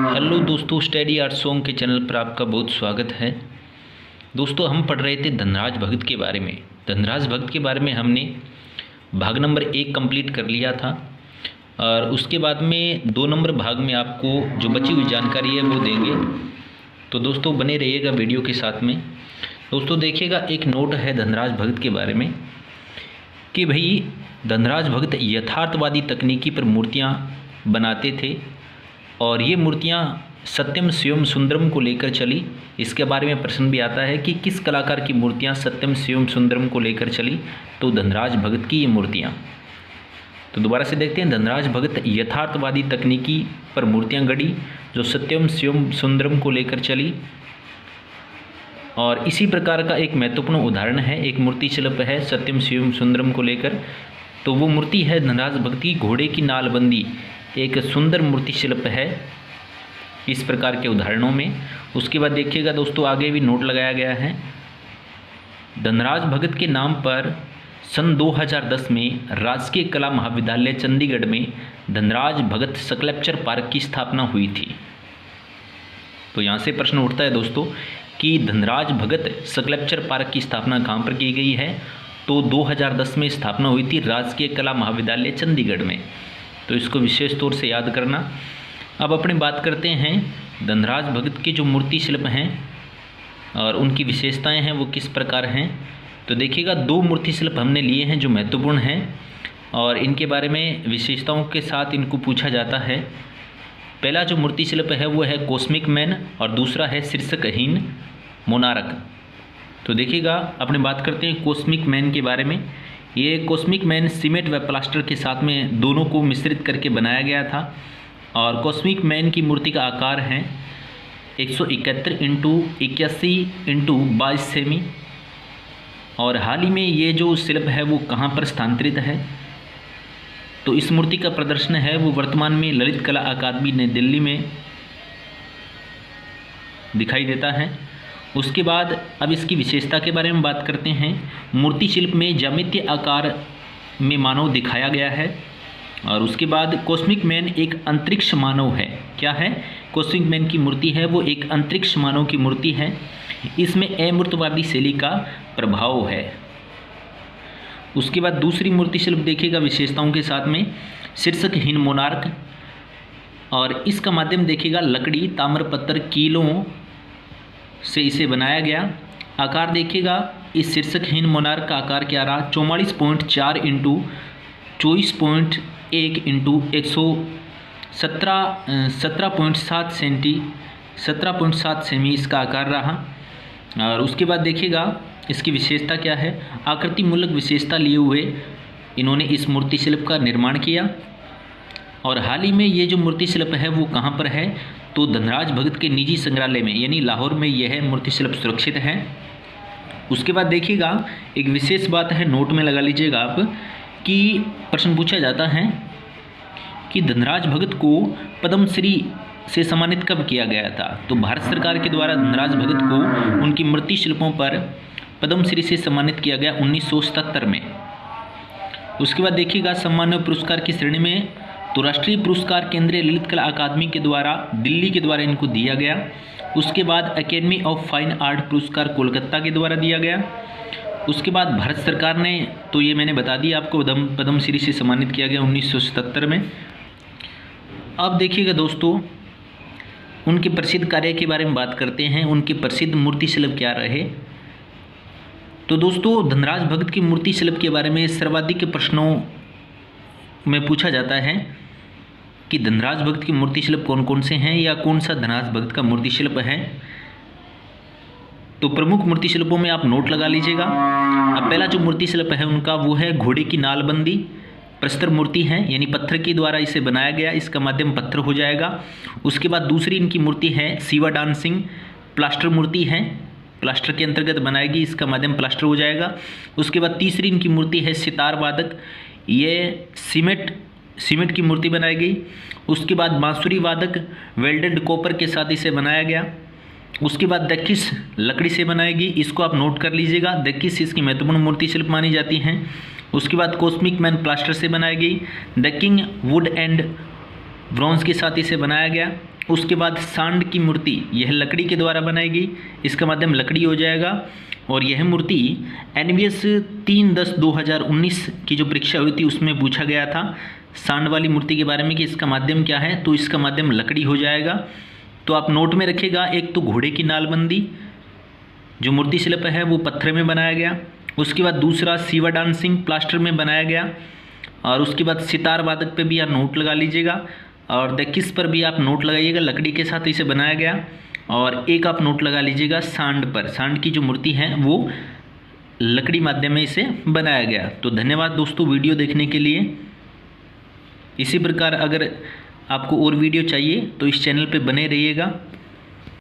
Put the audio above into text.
Hello दोस्तों, study art song के channel पर आपका बहुत स्वागत है। दोस्तों, हम पढ़ रहे थे धनराज भगत के बारे में। धनराज भगत के बारे में हमने भाग नंबर 1 कंप्लीट कर लिया था और उसके बाद में 2 नंबर भाग में आपको जो बची हुई जानकारी है वो देंगे। तो दोस्तों बने रहिएगा वीडियो के साथ में। दोस्तों देखिएगा, एक नोट है धनराज भगत के बारे में कि भाई धनराज भगत यथार्थवादी तकनीकी पर मूर्तियाँ बनाते थे और ये मूर्तियाँ सत्यम शिवम सुंदरम को लेकर चली। इसके बारे में प्रश्न भी आता है कि किस कलाकार की मूर्तियाँ सत्यम शिवम सुंदरम को लेकर चली, तो धनराज भगत की ये मूर्तियाँ। तो दोबारा से देखते हैं, धनराज भगत यथार्थवादी तकनीकी पर मूर्तियाँ गढ़ी जो सत्यम शिवम सुंदरम को लेकर चली। और इसी प्रकार का एक महत्वपूर्ण उदाहरण है, एक मूर्ति शिल्प है सत्यम शिवम सुंदरम को लेकर। तो वो मूर्ति है धनराज भगत की घोड़े की नालबंदी, एक सुंदर मूर्ति शिल्प है इस प्रकार के उदाहरणों में। उसके बाद देखिएगा दोस्तों, आगे भी नोट लगाया गया है। धनराज भगत के नाम पर सन 2010 में राजकीय कला महाविद्यालय चंडीगढ़ में धनराज भगत स्कल्पचर पार्क की स्थापना हुई थी। तो यहाँ से प्रश्न उठता है दोस्तों कि धनराज भगत स्कल्पचर पार्क की स्थापना कहाँ पर की गई है, तो 2010 में स्थापना हुई थी राजकीय कला महाविद्यालय चंडीगढ़ में। तो इसको विशेष तौर से याद करना। अब अपनी बात करते हैं धनराज भगत के जो मूर्ति शिल्प हैं और उनकी विशेषताएं हैं वो किस प्रकार हैं। तो देखिएगा, 2 मूर्ति शिल्प हमने लिए हैं जो महत्वपूर्ण हैं और इनके बारे में विशेषताओं के साथ इनको पूछा जाता है। पहला जो मूर्ति शिल्प है वो है कॉस्मिक मैन और दूसरा है शीर्षकहीन मोनार्क। तो देखिएगा, अपने बात करते हैं कॉस्मिक मैन के बारे में। ये कॉस्मिक मैन सीमेंट व प्लास्टर के साथ में दोनों को मिश्रित करके बनाया गया था और कॉस्मिक मैन की मूर्ति का आकार है 171 × 81 × 22 सेमी। और हाल ही में ये जो शिल्प है वो कहाँ पर स्थानांतरित है, तो इस मूर्ति का प्रदर्शन है वो वर्तमान में ललित कला अकादमी नई दिल्ली में दिखाई देता है। उसके बाद अब इसकी विशेषता के बारे में बात करते हैं। मूर्ति शिल्प में ज्यामितीय आकार में मानव दिखाया गया है। और उसके बाद कॉस्मिक मैन एक अंतरिक्ष मानव है। क्या है? कॉस्मिक मैन की मूर्ति है वो एक अंतरिक्ष मानव की मूर्ति है। इसमें अमूर्तवादी शैली का प्रभाव है। उसके बाद दूसरी मूर्ति शिल्प देखिएगा विशेषताओं के साथ में, शीर्षकहीन मोनार्क। और इसका माध्यम देखिएगा लकड़ी, ताम्रपत्र, कीलों से इसे बनाया गया। आकार देखिएगा, इस शीर्षकहीन मोनार्क का आकार क्या रहा, 44.4 × 24.1 × 17.7 सेमी इसका आकार रहा। और उसके बाद देखिएगा इसकी विशेषता क्या है, आकृति मूलक विशेषता लिए हुए इन्होंने इस मूर्ति शिल्प का निर्माण किया। और हाल ही में ये जो मूर्ति शिल्प है वो कहाँ पर है, तो धनराज भगत के निजी संग्रहालय में यानी लाहौर में यह मूर्ति शिल्प सुरक्षित है। उसके बाद देखिएगा, एक विशेष बात है, नोट में लगा लीजिएगा आप, कि प्रश्न पूछा जाता है कि धनराज भगत को पद्मश्री से सम्मानित कब किया गया था। तो भारत सरकार के द्वारा धनराज भगत को उनकी मूर्ति शिल्पों पर पद्मश्री से सम्मानित किया गया 1977 में। उसके बाद देखिएगा, सम्मान्य पुरस्कार की श्रेणी में तो राष्ट्रीय पुरस्कार केंद्रीय ललित कला अकादमी के द्वारा दिल्ली के द्वारा इनको दिया गया। उसके बाद एकेडमी ऑफ फाइन आर्ट पुरस्कार कोलकाता के द्वारा दिया गया। उसके बाद भारत सरकार ने, तो ये मैंने बता दिया आपको, पद्मश्री से सम्मानित किया गया 1977 में। अब देखिएगा दोस्तों, उनके प्रसिद्ध कार्य के बारे में बात करते हैं। उनके प्रसिद्ध मूर्ति शिल्प क्या रहे। तो दोस्तों, धनराज भगत की मूर्ति शिल्प के बारे में सर्वाधिक प्रश्नों में पूछा जाता है कि धनराज भगत की मूर्ति शिल्प कौन कौन से हैं या कौन सा धनराज भगत का मूर्ति शिल्प है। तो प्रमुख मूर्ति शिल्पों में आप नोट लगा लीजिएगा। अब पहला जो मूर्ति शिल्प है उनका वो है घोड़े की नालबंदी, प्रस्तर मूर्ति है यानी पत्थर के द्वारा इसे बनाया गया, इसका माध्यम पत्थर हो जाएगा। उसके बाद दूसरी इनकी मूर्ति है शिवा डांसिंग, प्लास्टर मूर्ति है, प्लास्टर के अंतर्गत बनाएगी, इसका माध्यम प्लास्टर हो जाएगा। उसके बाद तीसरी इनकी मूर्ति है सितार वादक, ये सीमेंट की मूर्ति बनाई गई। उसके बाद बांसुरी वादक, वेल्डेड कॉपर के साथ इसे बनाया गया। उसके बाद दक्किस लकड़ी से बनाएगी, इसको आप नोट कर लीजिएगा, दक्किस इसकी महत्वपूर्ण मूर्ति शिल्प मानी जाती हैं। उसके बाद कॉस्मिक मैन प्लास्टर से बनाई गई। The king would and bronze के साथ इसे बनाया गया। उसके बाद सांड की मूर्ति, यह लकड़ी के द्वारा बनाई गई, इसका माध्यम लकड़ी हो जाएगा। और यह मूर्ति NVS 3/10/2019 की जो परीक्षा हुई थी उसमें पूछा गया था सांड वाली मूर्ति के बारे में कि इसका माध्यम क्या है, तो इसका माध्यम लकड़ी हो जाएगा। तो आप नोट में रखिएगा, एक तो घोड़े की नालबंदी जो मूर्ति शिल्प है वो पत्थर में बनाया गया। उसके बाद दूसरा शिवा डांसिंग प्लास्टर में बनाया गया। और उसके बाद सितार वादक पे भी आप नोट लगा लीजिएगा। और किस पर भी आप नोट लगाइएगा, लकड़ी के साथ इसे बनाया गया। और एक आप नोट लगा लीजिएगा सांड पर, सांड की जो मूर्ति है वो लकड़ी माध्यम में इसे बनाया गया। तो धन्यवाद दोस्तों वीडियो देखने के लिए। इसी प्रकार अगर आपको और वीडियो चाहिए तो इस चैनल पे बने रहिएगा।